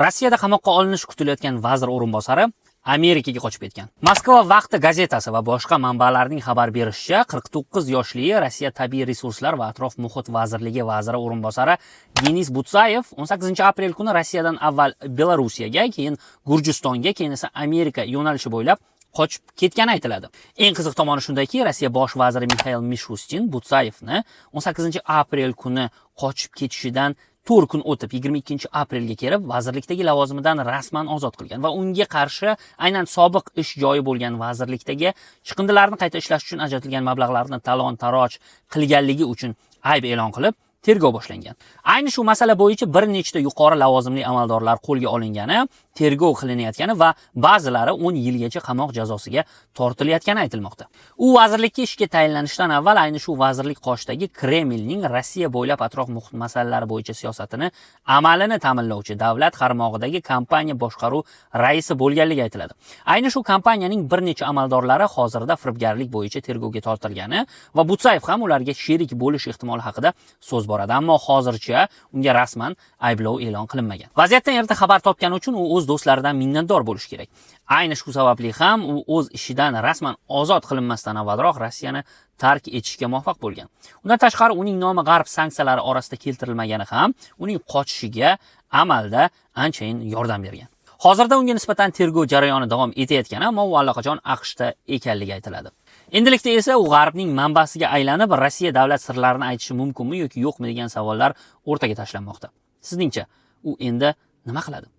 Rossiyada qamoqqa olinish kutilayotgan vazir o'rinbosari Amerikaga qochib ketgan. Moskva vaqti gazetasi va boshqa manbalarning xabar berishicha, 49 yoshli Rossiya tabiiy resurslar va atrof muhit vazirligi vaziri o'rinbosari Denis Butsayev 18 aprel kuni Rossiyadan avval Belorussiyaga, keyin Gurjistonga, keyin esa Amerika yo'nalishi bo'ylab qochib ketgani aytiladi. Eng qiziq tomoni shundaki, Rossiya bosh vaziri Mikhail Mishustin Butsayevni 18 aprel kuni qochib ketishidan 4 kun o'tib 22 aprelga kelib vazirlikdagi lavozimidan rasman ozod qilgan va unga qarshi aynan sobiq ish joyi bo'lgan vazirlikdagi chiqindilarni qayta ishlash uchun ajratilgan mablag'larni talon-taroj qilganligi uchun ayb e'lon qilib tergov boshlangan. Ayni shu masala bo'yicha bir nechta yuqori lavozimli amaldorlar qo'lga olingani, tergov qilinayotgani va ba'zilari 10 yilgacha qamoq jazosiga tortilayotgani aytilmoqda. U vazirlikka ishga tayinlanishdan avval ayni shu vazirlik qoshidagi Kremlning Rossiya bo'ylab atrof muhit masalalari bo'yicha siyosatini amalini ta'minlovchi davlat qarmog'idagi kompaniya boshqaruv raisi bo'lganligi aytiladi. Ayni shu kompaniyaning bir necha amaldorlari hozirda firibgarlik bo'yicha tergovga tortilgani va Butsayev ham ularga sherik bo'lish ehtimoli haqida so'z boradi, ammo hozircha unga rasman ayblov e'lon qilinmagan. Vaziyatdan erta xabar topgani uchun u o'z do'stlaridan minnatdor bo'lishi kerak. Ayni shu sababli ham u o'z ishidan rasman ozod qilinmasdan avvalroq Rossiyani tark etishga muvaffaq bo'lgan. Undan tashqari uning nomi g'arb sanksiyalari orasida keltirilmagani ham uning qochishiga amalda anchayin yordam bergan. Hozirda unga nisbatan tergov jarayoni davom etayotgani, ammo u allaqachon AQShda ekanligi aytiladi. Endilikda esa u g'arbning manbasiga aylanib, Rossiya davlat sirlarini aytishi mumkinmi yoki yo'qmi degan savollar o'rtaga tashlanmoqda. Sizningcha, u endi nima qiladi?